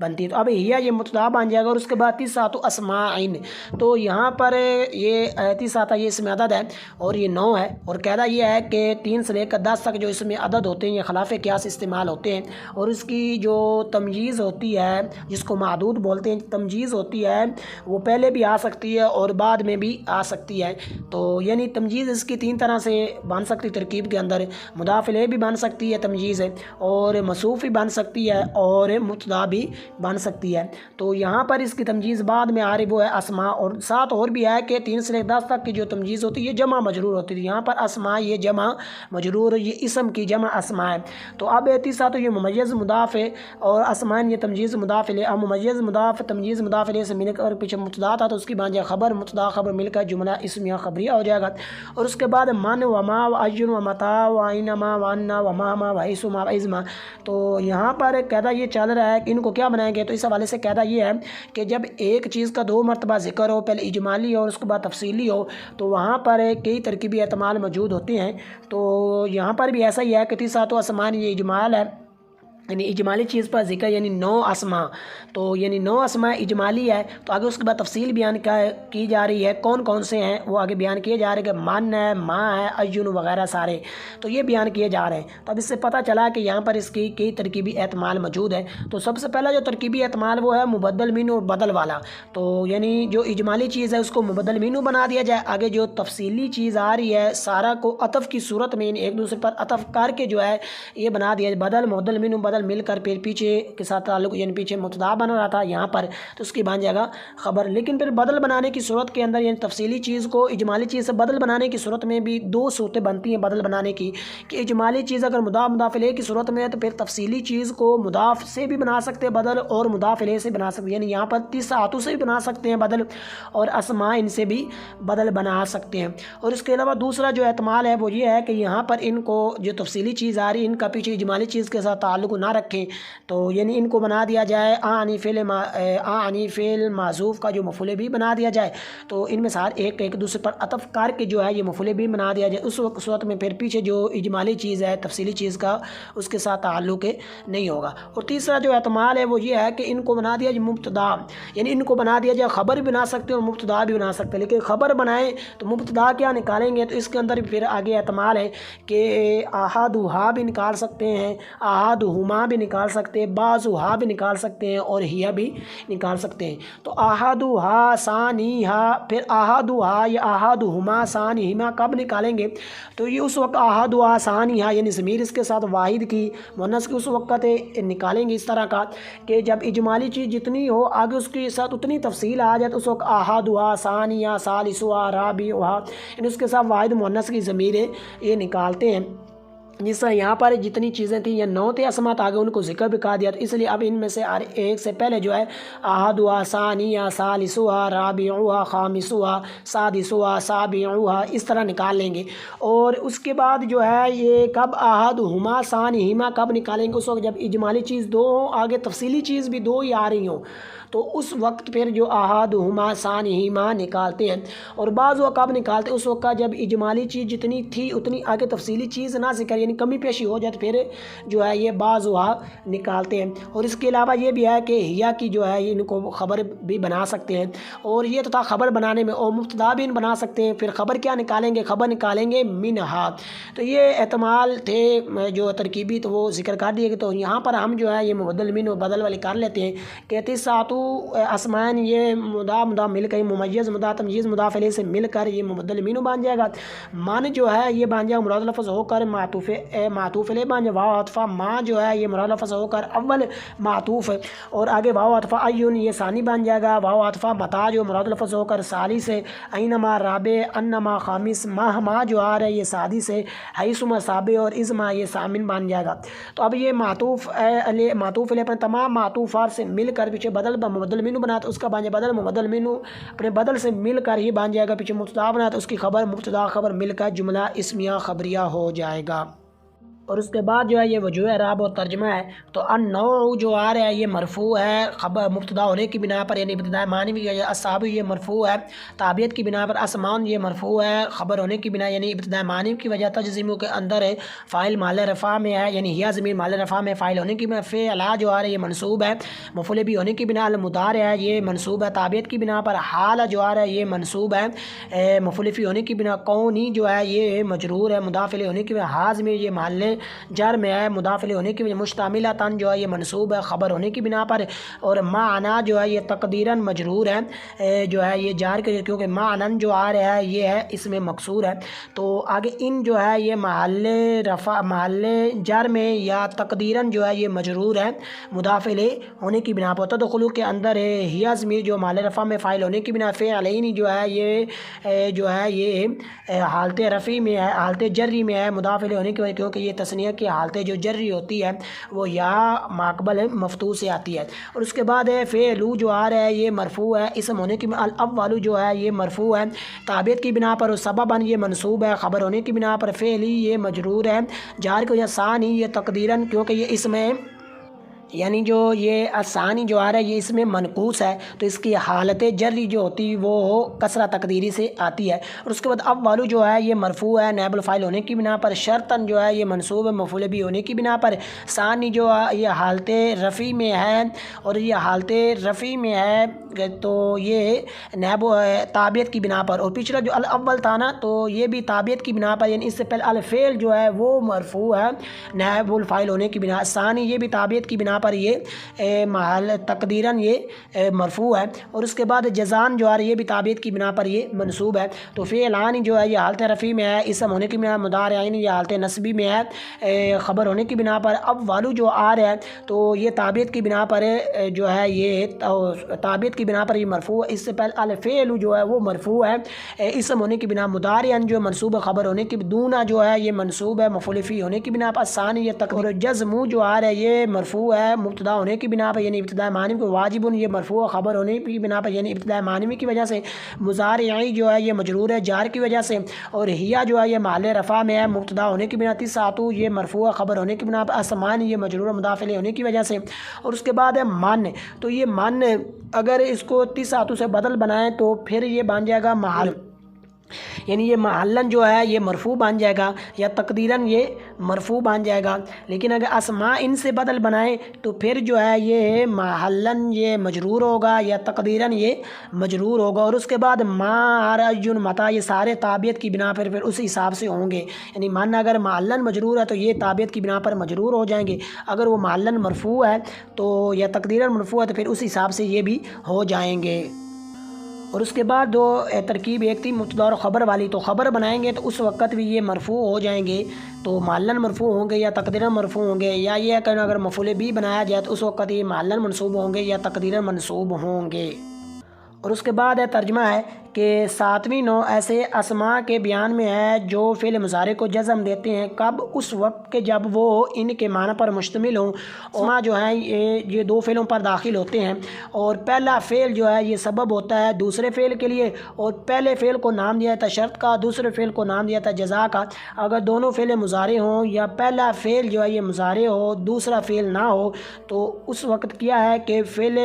بنتی ہے، تو اب یہ مبتدا بن جائے گا۔ اور اس کے بعد تیسا تو اسماعین، تو یہاں پر یہ تیسا تھا یہ اس میں عدد ہے اور یہ 9 ہے، اور قاعدہ یہ ہے کہ 3 سے لے کر 10 تک جو اس میں عدد ہوتے ہیں یہ خلاف قیاس استعمال ہوتے ہیں، اور اس کی جو تمجیز ہوتی ہے جس کو معدود بولتے ہیں، تمجیز ہوتی ہے وہ پہلے بھی آ سکتی ہے اور بعد میں بھی آ سکتی ہے، تو یعنی تمجیز اس کی 3 طرح سے بن سکتی ترکیب کے اندر، مضاف الیہ بھی بن سکتی ہے تمجیز ہے، اور موصوف بھی بن سکتی ہے اور مبتدا بھی بن سکتی ہے، تو یہاں پر اس کی تمجیز بعد میں آ رہی وہ ہے اسماء، اور ساتھ اور بھی ہے کہ 3 سے لے 10 تک کی جو تمجیز ہوتی ہے یہ جمع مجرور ہوتی ہے، یہاں پر اسماء یہ جمع مجرور، یہ اسم کی جمع اسماء ہے، تو اب تیسرا تو یہ ممیز مضاف ہے اور اسماء یہ تمجیز مضاف الیہ، اب ممیز مضاف تمجیز مضاف الیہ سے مل کر پیچھے مبتدا تھا تو اس کی بن جائے خبر، مبتدا خبر مل کر جملہ اسمیہ خبریہ ہو جائے گا۔ اور اس کے بعد من و ما و عین و متا و اینما و انا و مہما و حیثما و ازما، تو یہاں پر قاعدہ یہ چل رہا ہے کہ ان کو کیا بنائیں گے، تو اس حوالے سے قاعدہ یہ ہے کہ جب ایک چیز کا 2 مرتبہ ذکر ہو، پہلے اجمالی اور اس کے بعد تفصیلی ہو، تو وہاں پر کئی ترکیبی احتمال موجود ہوتے ہیں، تو یہاں پر بھی ایسا ہی ہے کہ تیسرا تو اسمان یہ اجمال ہے، یعنی اجمالی چیز پر ذکر، یعنی 9 اسماء، تو یعنی 9 اسماء اجمالی ہے، تو آگے اس کے بعد تفصیل بیان کی جا رہی ہے کون کون سے ہیں، وہ آگے بیان کیے جا رہے ہیں کہ من ہے، ماں ہے، عین وغیرہ سارے، تو یہ بیان کیے جا رہے ہیں۔ تو اب اس سے پتہ چلا کہ یہاں پر اس کی کئی ترکیبی احتمال موجود ہے، تو سب سے پہلا جو ترکیبی احتمال وہ ہے مبدل مینو اور بدل والا، تو یعنی جو اجمالی چیز ہے اس کو مبدل مینو بنا دیا جائے، آگے جو تفصیلی چیز آ رہی ہے سارا کو عطف کی صورت میں، یعنی ایک دوسرے پر عطف کر کے جو ہے یہ بنا دیا جائے، بدل مبدل مینو بدل مل کر پھر پیچھے کے ساتھ تعلق، یعنی پیچھے مبتدا بنا رہا تھا یہاں پر تو اس کی بن جائے گا خبر، لیکن پھر بدل بنانے کی صورت کے اندر یعنی تفصیلی چیز کو اجمالی چیز سے بدل بنانے کی صورت میں بھی 2 صورتیں بنتی ہیں بدل بنانے کی، کہ اجمالی چیز اگر مضاف الیہ کی صورت میں ہے تو پھر تفصیلی چیز کو مضاف سے بھی بنا سکتے ہیں بدل اور مضاف الیہ سے بنا سکتے ہیں، یعنی یہاں پر تیساتوں سے بھی بنا سکتے ہیں بدل اور اسماء ان سے بھی بدل بنا سکتے ہیں۔ اور اس کے علاوہ دوسرا جو احتمال ہے وہ یہ ہے کہ یہاں پر ان کو جو تفصیلی چیز آ رہی ہے ان کا پیچھے اجمالی چیز کے ساتھ تعلق نہ رکھیں، تو یعنی ان کو بنا دیا جائے آنی فعل معذوف کا جو مفعول بھی بنا دیا جائے، تو ان میں سے ایک دوسرے پر عطف کر کے جو ہے یہ مفعول بھی بنا دیا جائے، اس صورت میں پھر پیچھے جو اجمالی چیز ہے تفصیلی چیز کا اس کے ساتھ تعلق نہیں ہوگا۔ اور تیسرا جو احتمال ہے وہ یہ ہے کہ ان کو بنا دیا جائے مبتدا، یعنی ان کو بنا دیا جائے خبر بھی بنا سکتے ہیں اور مبتدا بھی بنا سکتے ہیں، لیکن خبر بنائیں تو مبتدا کیا نکالیں گے، تو اس کے اندر پھر آگے احتمال ہے کہ احدھا بھی نکال سکتے ہیں، احدھما ہما بھی نکال سکتے ہیں، بعضھا بھی نکال سکتے ہیں اور ہیا بھی نکال سکتے ہیں۔ تو احدھا ثانیھا، پھر احدھا یا احدھما ثانیھما کب نکالیں گے؟ تو یہ اس وقت احدھا ثانیھا یعنی ضمیر اس کے ساتھ واحد کی مؤنث کی اس وقت نکالیں گے اس طرح کا کہ جب اجمالی چیز جتنی ہو آگے اس کے ساتھ اتنی تفصیل آ جائے تو اس وقت احدھا ثانیھا ثالثھا رابعھا یعنی اس کے ساتھ واحد مؤنث کی ضمیریں یہ نکالتے ہیں۔ جس طرح یہاں پر جتنی چیزیں تھیں یا 9 تھے اسمات آگے ان کو ذکر بھی کہا دیا، تو اس لیے اب ان میں سے ہر ایک سے پہلے جو ہے احدھا ثانیھا ثالثھا رابعھا خامسھا سادسھا سابعھا اس طرح نکال لیں گے۔ اور اس کے بعد جو ہے یہ کب احدھما ثانیھما کب نکالیں گے؟ اس وقت جب اجمالی چیز 2 ہوں، آگے تفصیلی چیز بھی 2 ہی آ رہی ہوں، تو اس وقت پھر جو احدھما ثانیھما نکالتے ہیں۔ اور بعض وہ کب نکالتے ہیں؟ اس وقت جب اجمالی چیز جتنی تھی اتنی آگے تفصیلی چیز نہ ذکر یعنی کمی پیشی ہو جائے تو پھر جو ہے یہ بعضھا نکالتے ہیں۔ اور اس کے علاوہ یہ بھی ہے کہ ہیا کی جو ہے ان کو خبر بھی بنا سکتے ہیں، اور یہ تو تھا خبر بنانے میں، اور مبتدا بھی بنا سکتے ہیں۔ پھر خبر کیا نکالیں گے؟ خبر نکالیں گے منہا۔ تو یہ احتمال تھے جو ترکیبی تو وہ ذکر کر دیے گئے، تو یہاں پر ہم جو ہے یہ مبدل منہ بدل والی کر لیتے ہیں کہ تسعۃ اسماء یہ مضاف مل کر ممیز مضاف تمییز مضاف الیہ سے مل کر یہ مبدل منہ بن جائے گا۔ من جو ہے یہ بن جائے گا مراد لفظ ہو کر معطوف الیہ بن جائے، واو عطفہ ما جو ہے یہ مراد لفظ ہو کر اول معطوف، اور آگے واو عطفہ ایون یہ ثانی بن جائے گا، واو عطفہ متا جو مراد لفظ ہو کر ثالث ہے، اینما رابع، انما خامس، مہما جو آ رہا ہے یہ سادس ہے، حیثما سابع اور ازما یہ ثامن بن جائے گا۔ تو اب یہ معطوف الیہ پر تمام معطوفات سے مل کر پیچھے بدل مبدل منہ بنا تو اس کا بن جائے بدل مبدل منہ اپنے بدل سے مل کر ہی بن جائے گا، پیچھے مبتدا بنا تو اس کی خبر مبتدا خبر مل کر جملہ اسمیہ خبریہ ہو جائے گا۔ اور اس کے بعد جو ہے یہ وجوہ اعراب اور ترجمہ ہے۔ تو النوع جو آ رہا ہے یہ مرفوع ہے خبر مبتدا ہونے کی بنا پر یعنی ابتداء معنوی کی وجہ، اصحاب یہ مرفوع ہے تابعیت کی بنا پر، اسمان یہ مرفوع ہے خبر ہونے کی بنا یعنی ابتداء معنوی کی وجہ، تجزیموں کے اندر ہے فاعل محل رفع میں ہے یعنی ہیا ضمیر محل رفع میں فاعل ہونے کی بنا، فعلا جو آ رہا ہے یہ منصوب ہے مفعول بھی ہونے کی بنا، المضارع ہے یہ منصوب ہے تابعیت کی بنا پر، حال جو آ رہا ہے یہ منصوب ہے مفعول فی ہونے کی بنا، کونی جو ہے یہ مجرور ہے مضاف الیہ ہونے کی بنا، حاض میں یہ محل جر میں ہے مضاف الیہ ہونے کی وجہ، مشتملتن جو ہے یہ منصوب ہے خبر ہونے کی بنا پر، اور معنا جو ہے یہ تقدیراً مجرور ہے جو ہے یہ جار کے کیونکہ معنن جو آ رہا ہے یہ ہے اس میں مکسور ہے۔ تو آگے ان جو ہے یہ محل رفع محل جر میں یا تقدیراً جو ہے یہ مجرور ہے مضاف الیہ ہونے کی بنا پر، تدخلوا کے اندر ہے ہیا ضمیر جو محل رفع میں فاعل ہونے کی بنا، فعلین جو ہے یہ حالت رفع میں ہے حالت جری میں ہے مضاف الیہ ہونے کی وجہ کیونکہ یہ تثنیہ کی حالت جو جری ہوتی ہے وہ یا ماقبل مفتوح سے آتی ہے۔ اور اس کے بعد ہے فعلو جو آ رہا ہے یہ مرفوع ہے اسم ہونے کی، الاول جو ہے یہ مرفوع ہے تابعیت کی بنا پر، اور سبباً یہ منصوب ہے خبر ہونے کی بنا پر، فعلی یہ مجرور ہے جار کی وجہ، ثانی یہ تقدیراً کیونکہ یہ اسم ہے یعنی جو یہ ثانی جو آ رہا ہے یہ اس میں منقوص ہے تو اس کی حالت جری جو ہوتی وہ کسرہ تقدیری سے آتی ہے۔ اور اس کے بعد اولو جو ہے یہ مرفوع ہے نائب الفاعل ہونے کی بنا پر، شرطاً جو ہے یہ منصوب ہے مفعول بھی ہونے کی بنا پر، ثانی جو ہے یہ حالت رفع میں ہے اور یہ حالت رفع میں ہے تو یہ نائب تابعیت کی بنا پر، اور پچھلا جو الاول تھا نا تو یہ بھی تابعیت کی بنا پر یعنی اس سے پہلے الفعل جو ہے وہ مرفوع ہے نائب الفاعل ہونے کی بنا، ثانی یہ بھی تابعیت کی بنا پر یہ محل تقدیراً یہ مرفوع ہے، اور اس کے بعد جزان جو ہے یہ بھی تابعیت کی بنا پر یہ منصوب ہے۔ تو فعلان جو ہے یہ حالت رفع میں ہے اسم ہونے کی بنا، مضارعین یہ حالت نصبی میں ہے خبر ہونے کی بنا پر، اولو جو آ رہا ہے تو یہ تابعیت کی بنا پر جو ہے یہ تابعیت کی بنا پر یہ مرفوع ہے، اس سے پہلے الفعل جو ہے وہ مرفوع ہے اسم ہونے کی بنا، مضارعن جو منصوب خبر ہونے کی، دونا جو ہے یہ منصوب ہے مفعول فی ہونے کی بنا پر، ثانی یہ تقدیر، جزم جو آ رہا ہے یہ مرفوع ہے مبتدا ہونے کی بنا پر یعنی ابتداء معنوی کو، واجب یہ مرفوع خبر ہونے کی بنا پر یعنی ابتداء معنوی کی وجہ سے، مضارعی جو ہے یہ مجرور ہے جار کی وجہ سے، اور ہیا جو ہے یہ محل رفع میں ہے مبتدا ہونے کی بنا، تسعۃ یہ مرفوع خبر ہونے کی بنا پر، اسمان یہ مجرور مضاف الیہ ہونے کی وجہ سے، اور اس کے بعد ہے من، تو یہ من اگر اس کو تسعۃ سے بدل بنائیں تو پھر یہ بن جائے گا محل یعنی یہ محلن جو ہے یہ مرفوع بن جائے گا یا تقدیراً یہ مرفوع بن جائے گا، لیکن اگر اسماء ان سے بدل بنائیں تو پھر جو ہے یہ محلن یہ مجرور ہوگا یا تقدیراً یہ مجرور ہوگا، اور اس کے بعد ما ارجن متا یہ سارے تابعیت کی بنا پر پھر اس حساب سے ہوں گے، یعنی من اگر محلن مجرور ہے تو یہ تابعیت کی بنا پر مجرور ہو جائیں گے، اگر وہ محلن مرفوع ہے تو یا تقدیراً مرفوع ہے تو پھر اس حساب سے یہ بھی ہو جائیں گے۔ اور اس کے بعد دو ترکیب ایک تھی مبتدا اور خبر والی، تو خبر بنائیں گے تو اس وقت بھی یہ مرفوع ہو جائیں گے، تو محلن مرفوع ہوں گے یا تقدیراً مرفوع ہوں گے، یا یہ کہ اگر مفعول بھی بنایا جائے تو اس وقت یہ محلن منصوب ہوں گے یا تقدیراً منصوب ہوں گے۔ اور اس کے بعد ترجمہ ہے کہ 7ویں نوع ایسے اسماء کے بیان میں ہے جو فعل مضارع کو جزم دیتے ہیں، کب؟ اس وقت کہ جب وہ ان کے معنی پر مشتمل ہوں۔ اسماء جو ہیں یہ دو فعلوں پر داخل ہوتے ہیں، اور پہلا فعل جو ہے یہ سبب ہوتا ہے دوسرے فعل کے لیے، اور پہلے فعل کو نام دیا جاتا ہے شرط کا، دوسرے فعل کو نام دیا جاتا ہے جزا کا۔ اگر دونوں فعل مضارع ہوں یا پہلا فعل جو ہے یہ مضارع ہو دوسرا فعل نہ ہو تو اس وقت کیا ہے کہ فعل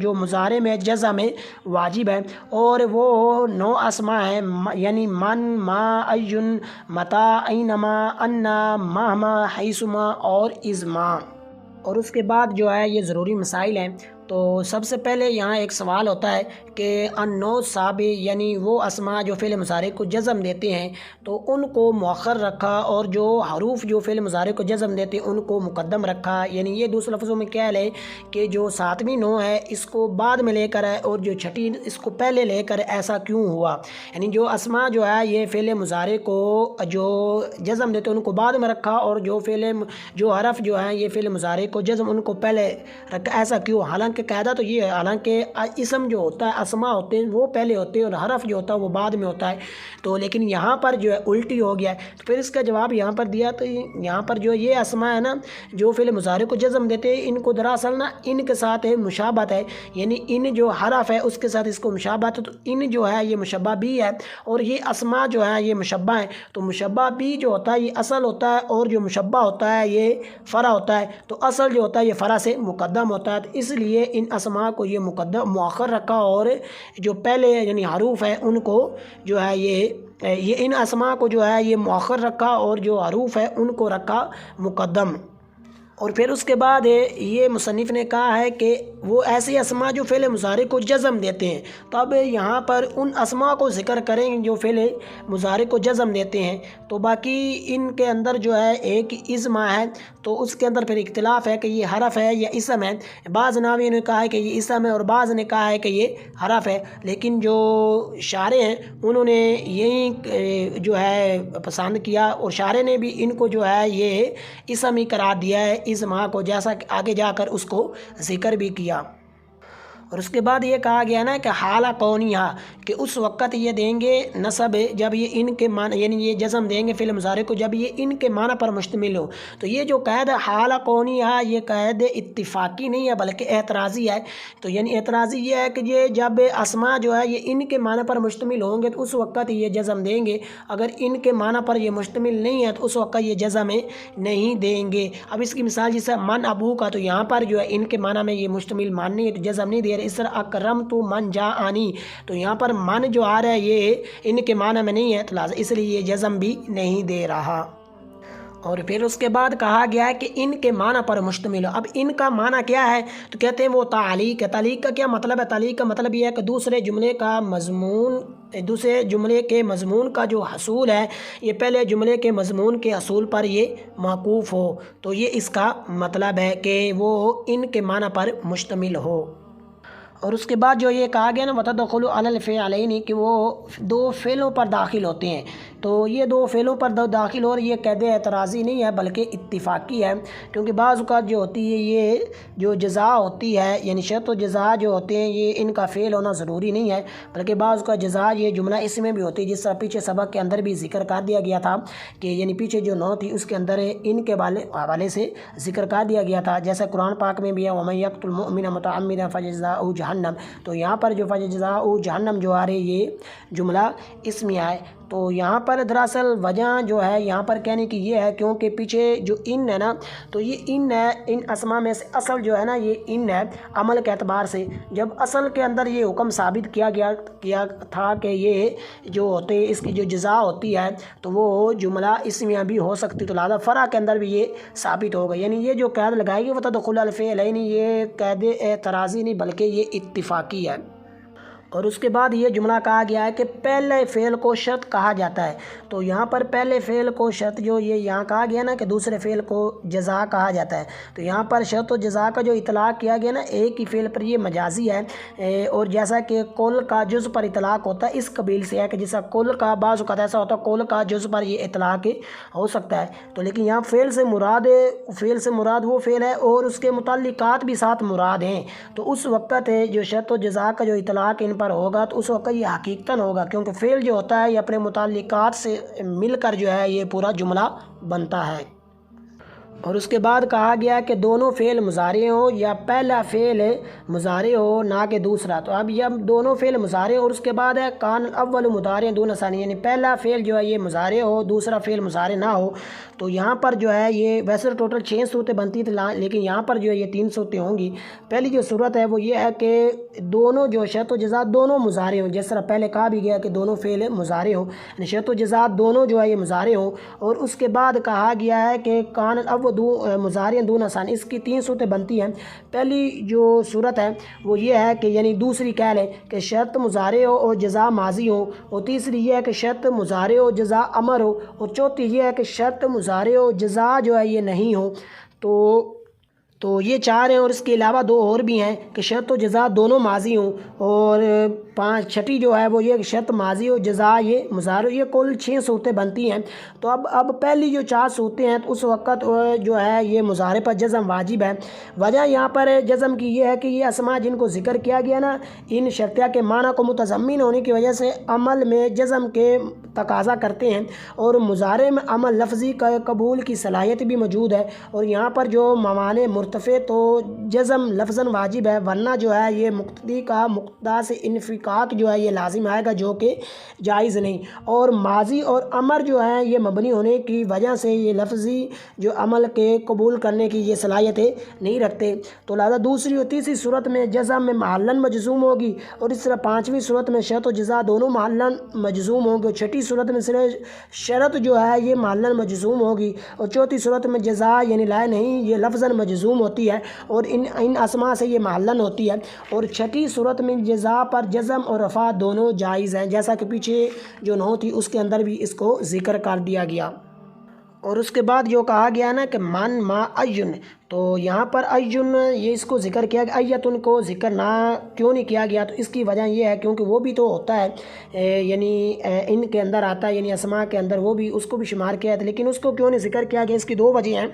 جو مضارع میں جزم میں واجب ہے، اور وہ 9 اسماء ہیں، یعنی من، ما، این، متا، اینما، انا، مہما، حیثما اور ازما۔ اور اس کے بعد جو ہے یہ ضروری مسائل ہیں، تو سب سے پہلے یہاں ایک سوال ہوتا ہے کہ النوع السابع یعنی وہ اسماء جو فعل مضارع کو جزم دیتے ہیں تو ان کو مؤخر رکھا، اور جو حروف جو فعل مضارع کو جزم دیتے ہیں ان کو مقدم رکھا، یعنی یہ دوسرے لفظوں میں کیا لیں کہ جو 7ویں نوع ہے اس کو بعد میں لے کر ہے اور جو 6ٹھی اس کو پہلے لے کر، ایسا کیوں ہوا؟ یعنی جو اسماء جو ہے یہ فعل مضارع کو جو جزم دیتے ہیں ان کو بعد میں رکھا، اور جو حرف جو ہیں یہ فعل مضارع کو جزم ان کو پہلے رکھا، ایسا کیوں؟ حالانکہ قاعدہ تو یہ ہے، حالانکہ اسم جو ہوتا ہے اسماء ہوتے ہیں وہ پہلے ہوتے ہیں اور حرف جو ہوتا ہے وہ بعد میں ہوتا ہے، تو لیکن یہاں پر جو ہے الٹی ہو گیا ہے، تو پھر اس کا جواب یہاں پر دیا، تو یہاں پر جو یہ اسماء ہے نا جو فعل مضارع کو جزم دیتے ہیں ان کو دراصل نا ان کے ساتھ مشابہت ہے، یعنی ان جو حرف ہے اس کے ساتھ اس کو مشابہت ہے، تو ان جو ہے یہ مشبہ بھی ہے، اور یہ اسماء جو ہے یہ مشبہ ہیں، تو مشبہ بھی جو ہوتا ہے یہ اصل ہوتا ہے، اور جو مشبہ ہوتا ہے یہ فرع ہوتا ہے، تو اصل جو ہوتا ہے یہ فرع سے مقدم ہوتا ہے، تو اس لیے ان اسماء کو یہ مقدم مؤخر رکھا، اور جو پہلے یعنی حروف ہیں ان کو جو ہے یہ ان اسماء کو جو ہے یہ مؤخر رکھا، اور جو حروف ہے ان کو رکھا مقدم۔ اور پھر اس کے بعد یہ مصنف نے کہا ہے کہ وہ ایسے اسماء جو فعل مضارع کو جزم دیتے ہیں، تو اب یہاں پر ان اسماء کو ذکر کریں گے جو فعل مضارع کو جزم دیتے ہیں، تو باقی ان کے اندر جو ہے ایک ازما ہے، تو اس کے اندر پھر اختلاف ہے کہ یہ حرف ہے یا اسم ہے، بعض ناوی نے کہا ہے کہ یہ اسم ہے اور بعض نے کہا ہے کہ یہ حرف ہے، لیکن جو شارح ہیں انہوں نے یہی جو ہے پسند کیا، اور شارح نے بھی ان کو جو ہے یہ اسم ہی قرار دیا ہے اسما کو، جیسا کہ آگے جا کر اس کو ذکر بھی کیا۔ اور اس کے بعد یہ کہا گیا نا کہ حالہ کونیہ کہ اس وقت یہ دیں گے نصب جب یہ ان کے معنی یعنی یہ جزم دیں گے فعل مضارع کو جب یہ ان کے معنی پر مشتمل ہو، تو یہ جو قید ہے حالہ کونیہ یہ قید اتفاقی نہیں ہے بلکہ اعتراضی ہے، تو یعنی اعتراضی یہ ہے کہ یہ جب اسماء جو ہے یہ ان کے معنی پر مشتمل ہوں گے تو اس وقت یہ جزم دیں گے، اگر ان کے معنی پر یہ مشتمل نہیں ہے تو اس وقت یہ جزم نہیں دیں گے۔ اب اس کی مثال جیسے من ابو کا، تو یہاں پر جو ہے ان کے معنی میں یہ مشتمل مان نہیں ہے تو جزم نہیں دے رہے، اس طرح اکرم تو من جاءنی، تو یہاں پر من جو آ رہا ہے یہ ان کے معنی میں نہیں ہے تو لازم اس لیے یہ جزم بھی نہیں دے رہا۔ اور پھر اس کے بعد کہا گیا ہے کہ ان کے معنی پر مشتمل ہو۔ اب ان کا معنی کیا ہے تو کہتے ہیں وہ تعلیق ہے۔ تعلیق کا کیا مطلب ہے؟ تعلیق کا مطلب یہ ہے کہ دوسرے جملے کے مضمون کا جو حصول ہے یہ پہلے جملے کے مضمون کے حصول پر یہ موقوف ہو، تو یہ اس کا مطلب ہے کہ وہ ان کے معنی پر مشتمل ہو۔ اور اس کے بعد جو یہ کہا گیا نا وتدخل علی الفعلین کہ وہ دو فعلوں پر داخل ہوتے ہیں، تو یہ دو فعلوں پر داخل اور یہ قید اعتراضی نہیں ہے بلکہ اتفاقی ہے، کیونکہ بعض اوقات جو ہوتی ہے یہ جو جزا ہوتی ہے یعنی شرط و جزا جو ہوتے ہیں یہ ان کا فعل ہونا ضروری نہیں ہے، بلکہ بعض اوقات جزا یہ جملہ اس میں بھی ہوتی ہے، جس طرح پیچھے سبق کے اندر بھی ذکر کر دیا گیا تھا کہ یعنی پیچھے جو نو تھی اس کے اندر ان کے حوالے سے ذکر کر دیا گیا تھا، جیسے قرآن پاک میں بھی ہے وَمَن يَقْتُلْ مُؤْمِنًا مُتَعَمِّدًا فَجَزَاؤُهُ جہنم، تو یہاں پر جو فجزاؤ جہنم جو آ رہے یہ جملہ اس میں آئے، تو یہاں پر دراصل وجہ جو ہے یہاں پر کہنے کی یہ ہے کیونکہ پیچھے جو ان ہے نا تو یہ ان ہے، ان اسما میں سے اصل جو ہے نا یہ ان ہے عمل کے اعتبار سے۔ جب اصل کے اندر یہ حکم ثابت کیا تھا کہ یہ جو ہوتے اس کی جو جزا ہوتی ہے تو وہ جملہ اسمیہ بھی ہو سکتی، تو لہٰذا فرع کے اندر بھی یہ ثابت ہوگا، یعنی یہ جو قید لگائے گی وہ تدخل الفعل ہے، یعنی یہ قید اعتراضی نہیں بلکہ یہ اتفاقی ہے۔ اور اس کے بعد یہ جملہ کہا گیا ہے کہ پہلے فعل کو شرط کہا جاتا ہے، تو یہاں پر پہلے فعل کو شرط جو یہ یہاں کہا گیا نا کہ دوسرے فعل کو جزا کہا جاتا ہے، تو یہاں پر شرط و جزا کا جو اطلاق کیا گیا نا ایک ہی فعل پر یہ مجازی ہے، اور جیسا کہ کل کا جز پر اطلاق ہوتا ہے اس قبیل سے ہے کہ جیسا کل کا بعض اوقات ایسا ہوتا ہے کل کا جز پر یہ اطلاق ہو سکتا ہے، تو لیکن یہاں فعل سے مراد وہ فعل ہے اور اس کے متعلقات بھی ساتھ مراد ہیں، تو اس وقت جو شرط و جزا کا جو اطلاق ان پر ہوگا تو اس وقت یہ حقیقتاً ہوگا، کیونکہ فعل جو ہوتا ہے یہ اپنے متعلقات سے مل کر جو ہے یہ پورا جملہ بنتا ہے۔ اور اس کے بعد کہا گیا کہ دونوں فعل مضارع ہو یا پہلا فعل مضارع ہو نہ کہ دوسرا، تو اب یہ دونوں فعل مضارع اور اس کے بعد ہے کان اول مضارع دون ثانی، یعنی پہلا فعل جو ہے یہ مضارع ہو دوسرا فعل مضارع نہ ہو، تو یہاں پر جو ہے یہ ویسے ٹوٹل 6 صورتیں بنتی تھیں لیکن یہاں پر جو ہے یہ 3 صورتیں ہوں گی۔ پہلی جو صورت ہے وہ یہ ہے کہ دونوں جو شرط و جزا دونوں مضارع ہوں، جس طرح پہلے کہا بھی گیا کہ دونوں فعل مضارع ہوں، یعنی شرط و جزا دونوں جو ہے یہ مضارع ہوں، اور اس کے بعد کہا گیا ہے کہ کان الاول مضارع دون ثانی، اس کی 3 صورتیں بنتی ہیں۔ پہلی جو صورت ہے وہ یہ ہے کہ یعنی دوسری کہہ لیں کہ شرط مضارع ہو اور جزا ماضی ہو، اور تیسری یہ ہے کہ شرط مضارع ہو جزا امر ہو، اور چوتھی یہ ہے کہ شرط مضارع ہو جزا جو ہے یہ نہیں ہو، تو یہ 4 ہیں، اور اس کے علاوہ 2 اور بھی ہیں کہ شرط و جزا دونوں ماضی ہوں، اور چھٹی جو ہے وہ یہ کہ شرط ماضی ہو جزا یہ مضارع، یہ کل 6 صورتیں بنتی ہیں۔ تو اب پہلی جو 4 صورتیں ہیں تو اس وقت جو ہے یہ مضارع پر جزم واجب ہے۔ وجہ یہاں پر جزم کی یہ ہے کہ یہ اسماء جن کو ذکر کیا گیا نا ان شرطیہ کے معنی کو متضمن ہونے کی وجہ سے عمل میں جزم کے تقاضا کرتے ہیں، اور مضارع میں عمل لفظی کا قبول کی صلاحیت بھی موجود ہے، اور یہاں پر جو موانع مرتفع تو جزم لفظاً واجب ہے، ورنہ جو ہے یہ مقتدی کا مقتدا سے انفکاک جو ہے یہ لازم آئے گا جو کہ جائز نہیں، اور ماضی اور امر جو ہے یہ مبنی ہونے کی وجہ سے یہ لفظی جو عمل کے قبول کرنے کی یہ صلاحیتیں نہیں رکھتے، تو لہذا دوسری اور تیسری صورت میں جزم میں محلاً مجزوم ہوگی، اور اس طرح 5ویں صورت میں شرط و جزا دونوں محلاً مجزوم ہوں گے، اور 6ٹھی صورت میں صرف شرط جو ہے یہ محلاً مجزوم ہوگی، اور 4تھی صورت میں جزا یعنی لا نہیں یہ لفظاً مجزوم ہوتی ہے اور ان اسماء سے یہ محلاً ہوتی ہے، اور 6ٹھی صورت میں جزا پر جزم اور رفع دونوں جائز ہیں، جیسا کہ پیچھے جو 9 تھی اس کے اندر بھی اس کو ذکر کر دیا گیا۔ اور اس کے بعد جو کہا گیا نا کہ من ما ایون، تو یہاں پر ایون یہ اس کو ذکر کیا گیا، ایتن کو ذکر نہ کیوں نہیں کیا گیا، تو اس کی وجہ یہ ہے کیونکہ وہ بھی تو ہوتا ہے یعنی ان کے اندر آتا ہے، یعنی اسماء کے اندر وہ بھی اس کو بھی شمار کیا ہے، لیکن اس کو کیوں نہیں ذکر کیا گیا، اس کی 2 وجہ ہیں۔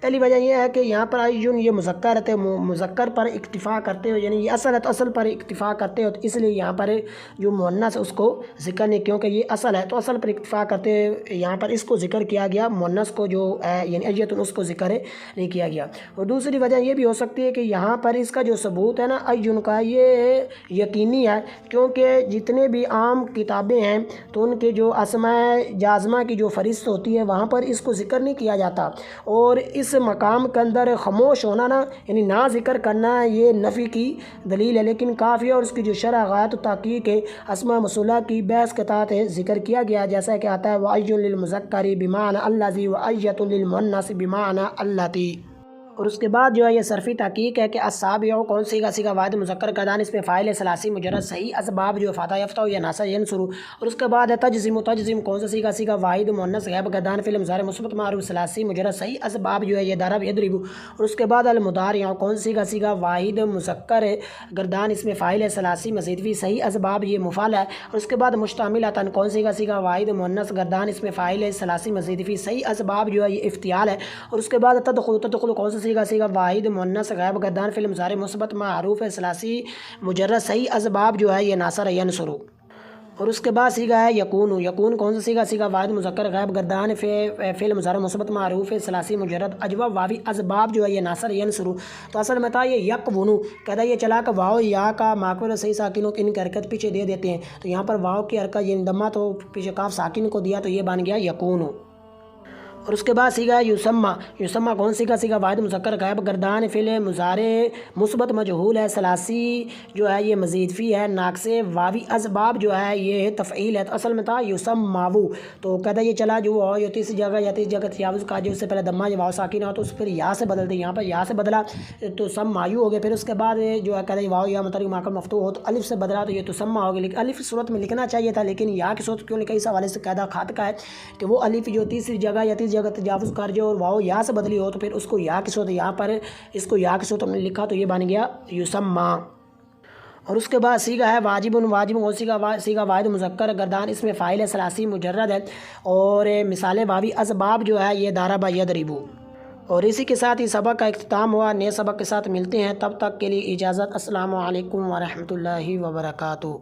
پہلی وجہ یہ ہے کہ یہاں پر ایون یہ مذکر رہتے مذکر پر اکتفا کرتے ہو، یعنی یہ اصل ہے تو اصل پر اکتفا کرتے ہو، تو اس لیے یہاں پر جو مؤنث اس کو ذکر نہیں، کیونکہ یہ اصل ہے تو اصل پر اکتفا کرتے یہاں پر اس کو ذکر کیا گیا، مؤنث کو جو ہے یعنی ایتن اس کو ذکر نہیں کیا گیا۔ اور دوسری وجہ یہ بھی ہو سکتی ہے کہ یہاں پر اس کا جو ثبوت ہے نا ایون کا یہ یقینی ہے، کیونکہ جتنے بھی عام کتابیں ہیں تو ان کے جو اسماء جازمہ کی جو فہرست ہوتی ہے وہاں پر اس کو ذکر نہیں کیا جاتا، اور اس مقام کے اندر خاموش ہونا نا یعنی نہ ذکر کرنا یہ نفی کی دلیل ہے، لیکن کافی اور اس کی جو شرح غایت و تحقیق ہے اسماء موصولہ کی بحث کے تحت ذکر کیا گیا، جیسا کہ آتا ہے وَأَيٌّ لِلْمُذَكَّرِ بِمَعْنَى الَّذِي وَأَيَّةٌ لِلْمُؤَنَّثِ بِمَعْنَى اللَّتِي۔ اور اس کے بعد جو ہے یہ صرفی تحقیق ہے کہ السابع کون سیغہ واحد مذکر کردان، اس پہ فاعل ثلاثی مجرد صحیح اسباب جو فاتح یفتح یا ناصر ینصر، اور اس کے بعد ہے تجزم کون سا سیغہ واحد مؤنث غائب کردان فعل مضارع مثبت معروف ثلاثی مجرد صحیح اسباب جو ہے یہ ضرب یضرب، اور اس کے بعد المضارع کون سیغہ واحد مذکر گردان، اس میں فاعل ثلاثی مزید فی صحیح اسباب یہ مفعل ہے، اور اس کے بعد مشتملۃ کون سیغہ واحد مؤنث گردان، اس میں فاعل ثلاثی مزید فی صحیح اسباب جو ہے یہ افتعال ہے، اور اس کے بعد تدخل کون سا سیغہ واحد مؤنث غائب گردان فعل مضارع مثبت معروف ثلاثی مجرد صحیح اسباب جو ہے یہ ناصر ینصر۔ اور اس کے بعد سیگا ہے یکون. یکون کون سا سیگا؟ سیگا واحد مذکر غائب گردان فعل مضارع مثبت معروف ثلاثی مجرد اجواب واوی اسباب جو ہے یہ ناصر ینصرو. تو اصل میں تھا یہ یکونو، کہتا ہے یہ چلا کہ واو یا کا ماکور صحیح ساکنوں کی ان کی حرکت پیچھے دے دیتے ہیں. تو یہاں پر واو کی حرکت یہ دمہ تو پیچھے کاف ساکن کو دیا تو یہ بن گیا یکونو. اور اس کے بعد سیگا یسمہ. یسمہ کون سیگا؟ سیگا واحد مذکر غائب گردان فعل مضارع مثبت مجہول ہے ثلاثی جو ہے یہ مزید فی ہے ناقص واوی اسباب جو ہے یہ تفعیل ہے. تو اصل میں تھا یسماو. تو کہتا ہے یہ چلا جو واو یا تیسری جگہ تجاوز کا جو اس سے پہلے دمہ واو ساکن ہو تو اس پھر یا سے بدل دے. یہاں پر یا سے بدلا تو سم مایو ہو گیا. پھر اس کے بعد جو ہے کہتا ہے واو یا متحرک ماکل مفتوح ہو تو الف سے بدلا تو یہ تسمہ ہو گیا. لیکن الف صورت میں لکھنا چاہیے تھا لیکن یا کی صورت کیوں لکھا؟ اس حوالے سے قاعدہ خط کا ہے کہ وہ الف جو تیسری جگہ یا تیسری جگہ تجاوز کر جو اور واو یا سے بدلی ہو تو پھر اس کو یا کی صورت، یہاں پر اس کو یا کی صورت میں لکھا تو یہ بن گیا یسمہ. اور اس کے بعد سیگا ہے واجب. واجب اور سیگا واحد مذکر گردان اس میں فاعل ثلاثی مجرد ہے اور مثال واوی اسباب جو ہے یہ ضرب یضرب. اور اسی کے ساتھ ہی سبق کا اختتام ہوا. نئے سبق کے ساتھ ملتے ہیں، تب تک کے لیے اجازت. السلام علیکم ورحمۃ اللہ وبرکاتہ.